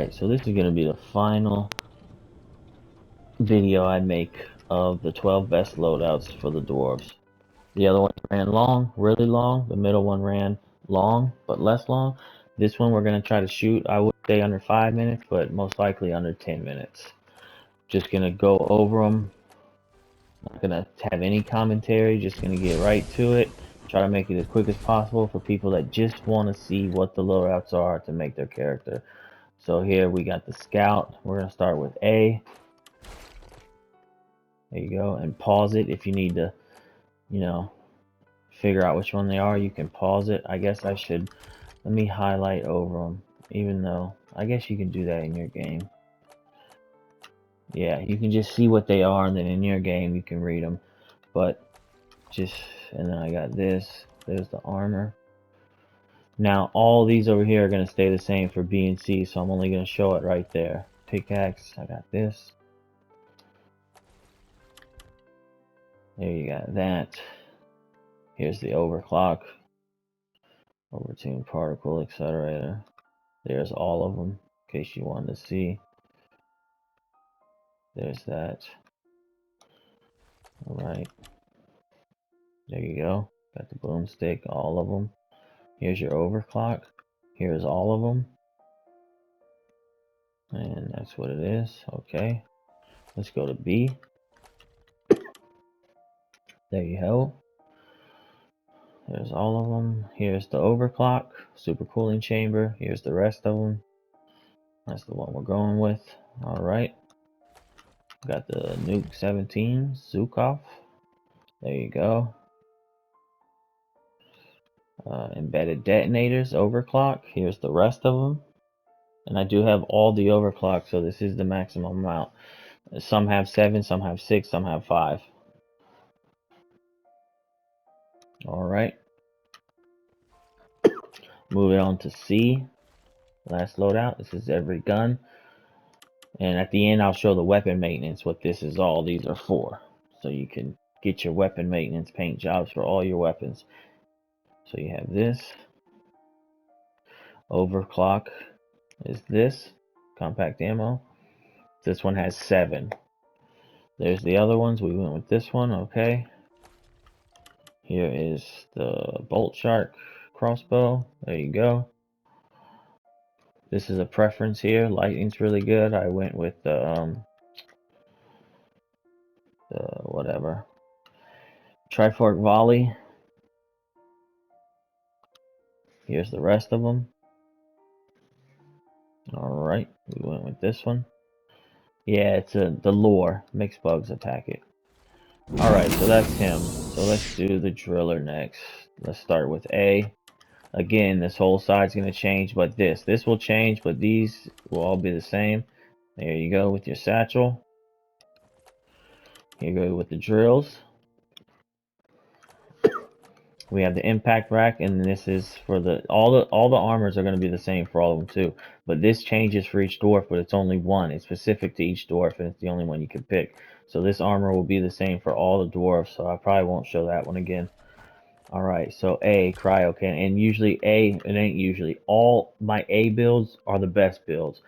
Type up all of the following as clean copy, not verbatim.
Alright, so this is going to be the final video I make of the 12 best loadouts for the dwarves. The other one ran long, really long. The middle one ran long, but less long. This one we're going to try to shoot, I would say under 5 minutes, but most likely under 10 minutes. Just going to go over them. Not going to have any commentary, just going to get right to it. Try to make it as quick as possible for people that just want to see what the loadouts are to make their character. So here we got the scout. We're going to start with A. There you go. And pause it if you need to, figure out which one they are. You can pause it. I guess I should, let me highlight over them. Even though, I guess you can do that in your game. Yeah, you can just see what they are, and then in your game you can read them. But and then I got this. There's the armor. Now all these over here are going to stay the same for B and C, so I'm only going to show it right there. Pickaxe, I got this. There you got that. Here's the overclock, overtune particle accelerator. There's all of them, in case you wanted to see. There's that. Alright. There you go. Got the boomstick, all of them. Here's your overclock. Here's all of them. And that's what it is. Okay. Let's go to B. There you go. There's all of them. Here's the overclock, super cooling chamber. Here's the rest of them. That's the one we're going with. Alright. Got the Nuke 17, Zukov. There you go. Embedded detonators, overclock. Here's the rest of them. And I do have all the overclock, so this is the maximum amount. Some have 7, some have 6, some have 5. Alright. Moving on to C. Last loadout. This is every gun. And at the end, I'll show the weapon maintenance, what this is all these are for. So you can get your weapon maintenance paint jobs for all your weapons. So you have this. Overclock is this. Compact ammo. This one has 7. There's the other ones. We went with this one. Okay. Here is the Bolt Shark crossbow. There you go. This is a preference here. Lightning's really good. I went with the whatever. Trifork volley. Here's the rest of them. Alright, we went with this one. Yeah, it's the lore. Mixed bugs attack it. Alright, so that's him. So let's do the driller next. Let's start with A. Again, this whole side's going to change, but this will change, but these will all be the same. There you go with your satchel. Here you go with the drills. We have the impact rack, and this is for all the armors are going to be the same for all of them too. But this changes for each dwarf, but it's only one. It's specific to each dwarf, and it's the only one you can pick. So this armor will be the same for all the dwarfs. So I probably won't show that one again. All right, so A, cryo cannon, and usually A, it ain't usually. All my A builds are the best builds.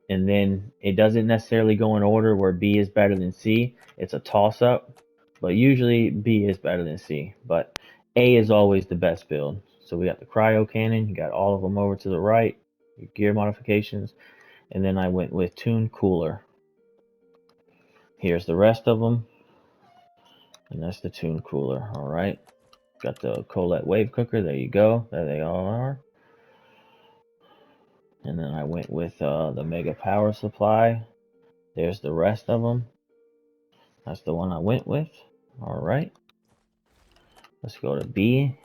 And then it doesn't necessarily go in order where B is better than C. It's a toss-up, but usually B is better than C. But A is always the best build. So we got the cryo cannon. You got all of them over to the right. Your gear modifications. And then I went with tuned cooler. Here's the rest of them. And that's the tuned cooler. All right. Got the Colette wave cooker. There you go. There they all are. And then I went with the mega power supply. There's the rest of them. That's the one I went with. All right. Let's go to B.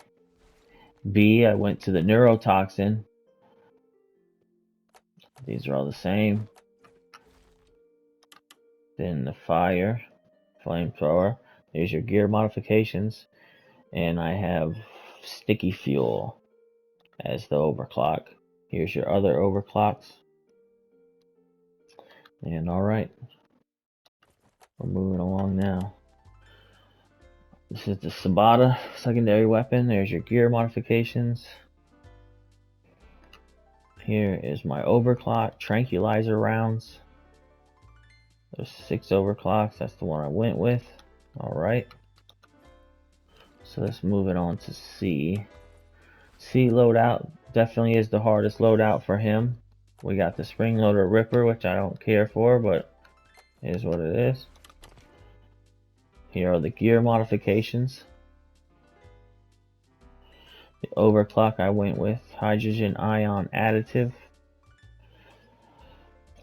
B, I went to the neurotoxin. These are all the same. Then the fire, flamethrower. There's your gear modifications. And I have sticky fuel as the overclock. Here's your other overclocks. And alright. We're moving along now. This is the Sabata secondary weapon. There's your gear modifications. Here is my overclock tranquilizer rounds. There's 6 overclocks. That's the one I went with. Alright. So let's move it on to C. C loadout definitely is the hardest loadout for him. We got the spring loader ripper, which I don't care for, but it is what it is. Here are the gear modifications. The overclock I went with hydrogen ion additive.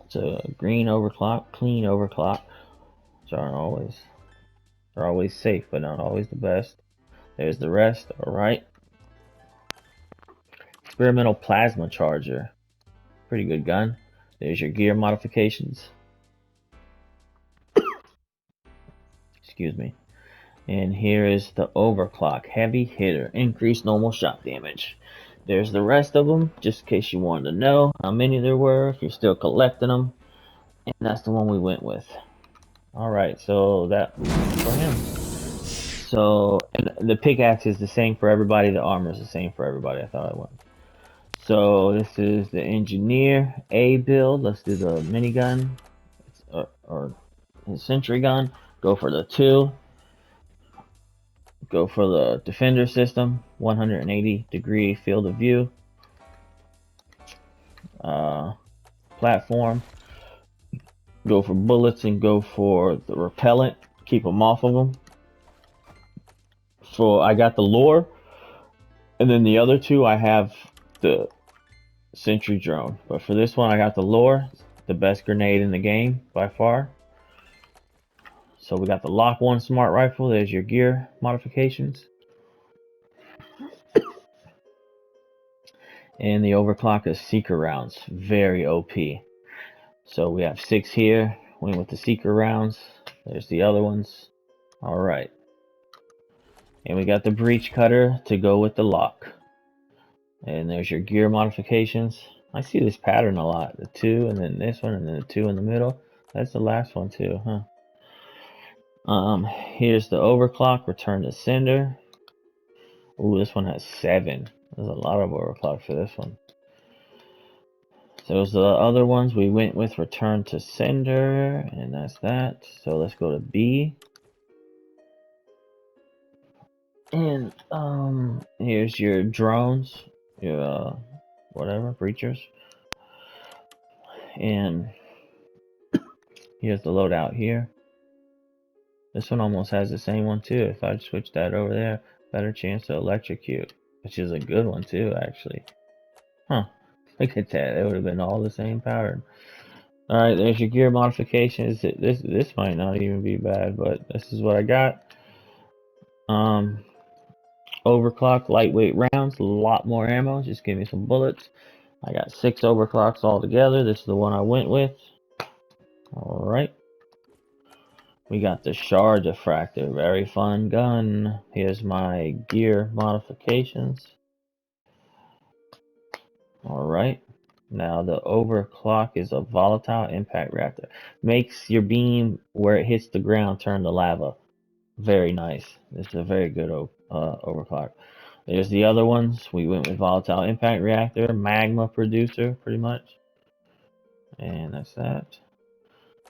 It's a green overclock, clean overclock, which aren't always, they're always safe, but not always the best. There's the rest. Alright. Experimental plasma charger. Pretty good gun. There's your gear modifications. Excuse me. And here is the overclock heavy hitter. Increased normal shot damage. There's the rest of them, just in case you wanted to know how many there were, if you're still collecting them. And that's the one we went with. Alright, so that for him. So, and the pickaxe is the same for everybody. The armor is the same for everybody. I thought I went. So this is the engineer A build. Let's do the minigun or sentry gun. Go for the 2. Go for the defender system. 180-degree field of view. Platform. Go for bullets and go for the repellent. Keep them off of them. So I got the lure, and then the other 2 I have the sentry drone. But for this one I got the lure, the best grenade in the game by far. So we got the Lock 1 smart rifle. There's your gear modifications. And the overclock is seeker rounds, very OP. So we have 6 here. Went with the seeker rounds. There's the other ones. Alright. And we got the breach cutter to go with the lock. And there's your gear modifications. I see this pattern a lot. The 2 and then this one and then the 2 in the middle. That's the last one too, huh? Here's the overclock, return to sender. Ooh, this one has 7. There's a lot of overclock for this one. So those are the other ones we went with return to sender, and that's that. So let's go to B. And here's your drones, your whatever, breachers. And here's the loadout here. This one almost has the same one too. If I switch that over there, better chance to electrocute, which is a good one too, actually. Huh. Look at that. It would have been all the same pattern. Alright, there's your gear modifications. This might not even be bad, but this is what I got. Overclock, lightweight rounds, a lot more ammo. Just give me some bullets. I got 6 overclocks all together. This is the one I went with. Alright. We got the Shard Diffractor. Very fun gun. Here's my gear modifications. Alright. Now the overclock is a volatile impact reactor. Makes your beam where it hits the ground turn to lava. Very nice. This is a very good overclock. There's the other ones. We went with volatile impact reactor, magma producer, pretty much. And that's that.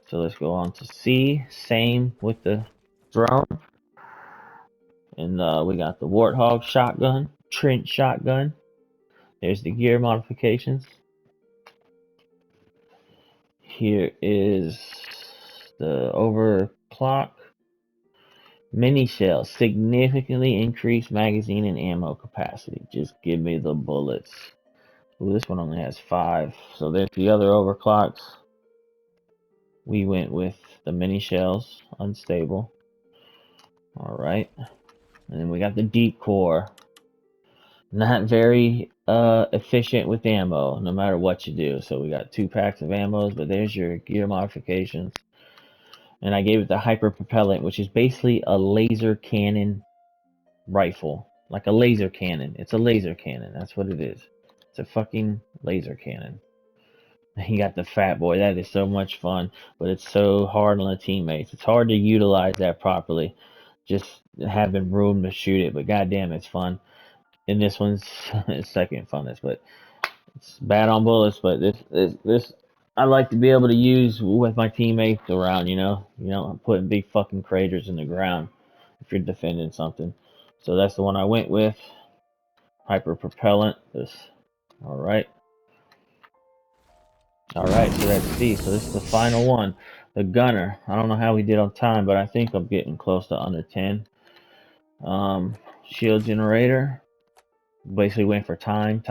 So let's go on to C. Same with the drone. And we got the Warthog shotgun, Trent shotgun. There's the gear modifications. Here is the overclock. Mini shells significantly increase magazine and ammo capacity. Just give me the bullets. Ooh, this one only has 5. So there's the other overclocks. We went with the mini shells, unstable. Alright. And then we got the deep core. Not very efficient with ammo, no matter what you do. So we got 2 packs of ammos, but there's your gear modifications. And I gave it the hyper propellant, which is basically a laser cannon rifle. Like a laser cannon. It's a laser cannon. That's what it is. It's a fucking laser cannon. You got the fat boy. That is so much fun, but it's so hard on the teammates. It's hard to utilize that properly. Just having room to shoot it, but goddamn, it's fun. And this one's second funnest, but It's bad on bullets, but this I like to be able to use with my teammates around. I'm putting big fucking craters in the ground if you're defending something. So that's the one I went with. Hyper propellant. This. All right. All right. So that's C. So this is the final one. The gunner. I don't know how we did on time, but I think I'm getting close to under 10. Shield generator. Basically went for time.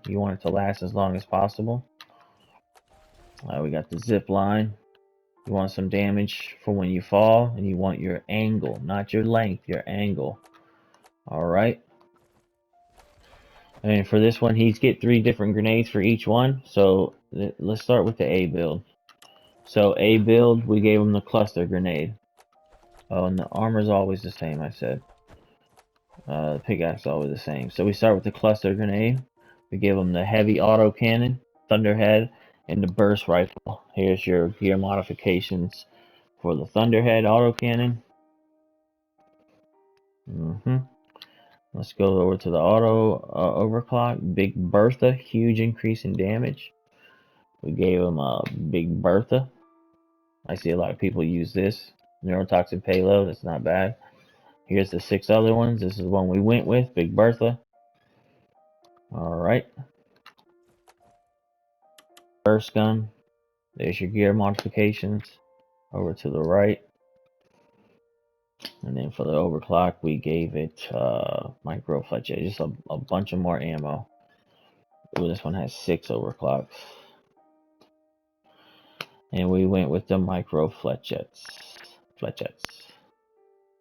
You want it to last as long as possible. We got the zip line. You want some damage for when you fall, and you want your angle, not your length, your angle. Alright. And for this one, he's get 3 different grenades for each one. So let's start with the A build. So A build, we gave him the cluster grenade. Oh, and the armor's always the same, I said. The pickaxe is always the same. So we start with the cluster grenade. We give him the heavy auto cannon, thunderhead, and the burst rifle. Here's your gear modifications for the thunderhead auto cannon. Let's go over to the auto overclock. Big Bertha, huge increase in damage. We gave him a Big Bertha. I see a lot of people use this. Neurotoxin payload, it's not bad. Here's the 6 other ones. This is the one we went with, Big Bertha. Alright. Burst gun. There's your gear modifications. Over to the right. And then for the overclock, we gave it micro fletcher. Just a bunch of more ammo. Ooh, this one has 6 overclocks. And we went with the micro fletchettes.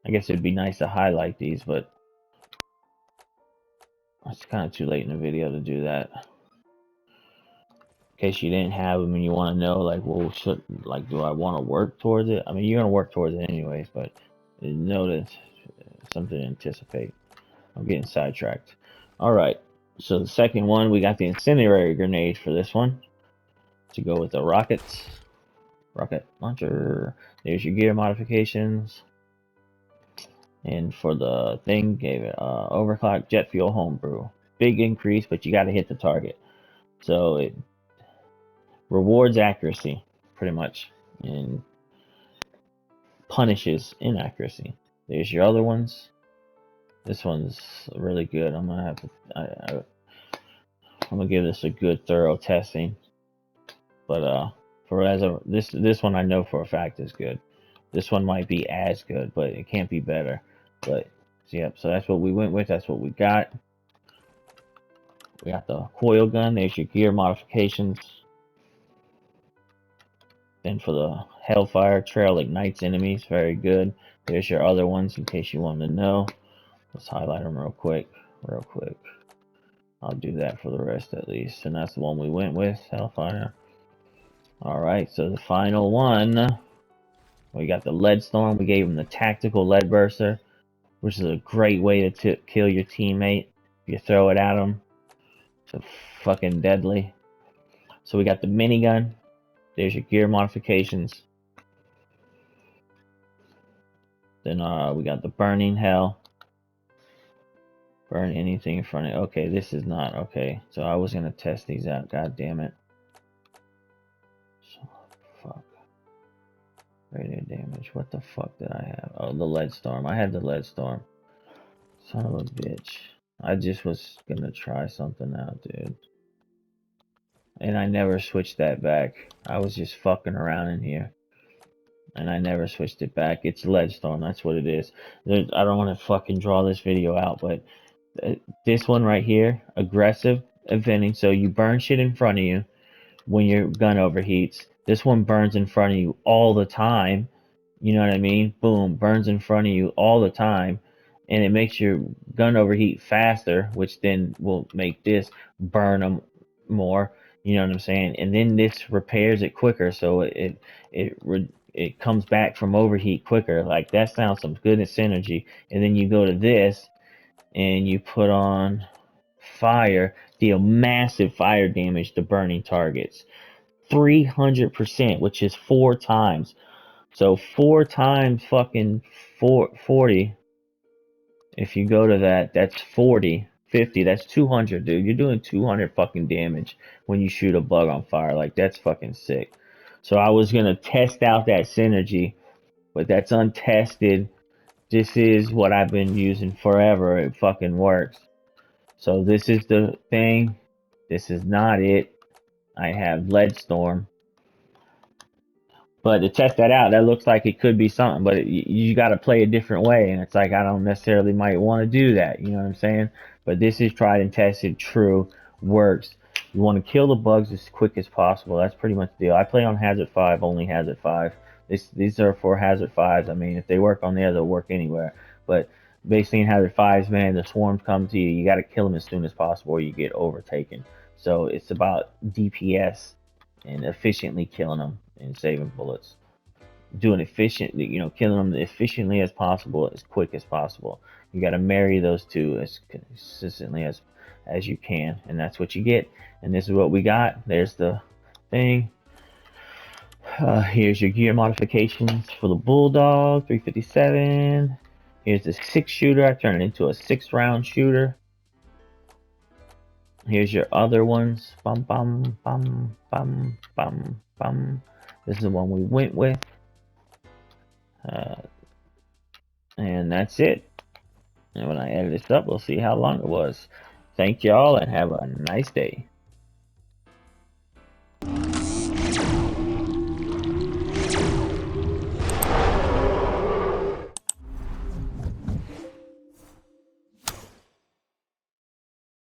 I guess it'd be nice to highlight these, but it's kind of too late in the video to do that. In case you didn't have them and you want to know, like, well, do I want to work towards it? I mean, you're gonna work towards it anyways, but notice something to anticipate. I'm getting sidetracked. All right. So the second one, we got the incendiary grenade for this one to go with the rockets. Rocket launcher. There's your gear modifications. And for the thing, gave it overclock jet fuel homebrew. Big increase, but you got to hit the target. So it rewards accuracy, pretty much, and punishes inaccuracy. There's your other ones. This one's really good. I'm gonna have to. I'm gonna give this a good, thorough testing. But this one I know for a fact is good. This one might be as good, but it can't be better. But yep, so that's what we went with. That's what we got. We got the coil gun. There's your gear modifications. Then for the Hellfire, trail ignites enemies. Very good. There's your other ones in case you want to know. Let's highlight them real quick. I'll do that for the rest at least. And that's the one we went with, Hellfire. Alright, so the final one. We got the Lead Storm. We gave him the Tactical Lead Burster, which is a great way to kill your teammate. If you throw it at them, it's fucking deadly. So we got the minigun. There's your gear modifications. Then we got the Burning Hell. Burn anything in front of it. Okay, this is not okay. So I was gonna test these out. God damn it. So, fuck. Radiant damage. What the fuck did I have? Oh, the Lead Storm. I had the Lead Storm. Son of a bitch. I just was gonna try something out, dude. And I never switched that back. I was just fucking around in here. And I never switched it back. It's Lead Storm. That's what it is. I don't want to fucking draw this video out, but this one right here, aggressive eventing. So you burn shit in front of you when your gun overheats. This one burns in front of you all the time. You know what I mean? Boom, burns in front of you all the time. And it makes your gun overheat faster, which then will make this burn them more. You know what I'm saying? And then this repairs it quicker, so it comes back from overheat quicker. Like, that sounds some good synergy. And then you go to this, and you put on fire, deal massive fire damage to burning targets. 300%, which is 4 times. So 4 times fucking 40. If you go to that, that's 40. 50. That's 200, dude. You're doing 200 fucking damage when you shoot a bug on fire. Like, that's fucking sick. So I was gonna test out that synergy, but that's untested. This is what I've been using forever. It fucking works. So this is the thing. This is not it. I have Leadstorm. But to test that out, that looks like it could be something. But you got to play a different way, and it's like I don't necessarily might want to do that. You know what I'm saying? But this is tried and tested, true, works. You want to kill the bugs as quick as possible. That's pretty much the deal. I play on Hazard 5, only Hazard 5. These are for Hazard 5s. I mean, if they work on there, they'll work anywhere. But basically in Hazard 5s, man, the swarms come to you. You got to kill them as soon as possible or you get overtaken. So it's about DPS and efficiently killing them and saving bullets. Doing efficiently, killing them as efficiently as possible, as quick as possible. You got to marry those two as consistently as you can, and that's what you get. And this is what we got. There's the thing. Here's your gear modifications for the Bulldog 357. Here's the 6-shooter. I turned it into a 6-round shooter. Here's your other ones. Bum bum bum bum bum bum. This is the one we went with. And that's it. And when I edit this up, we'll see how long it was. Thank y'all and have a nice day.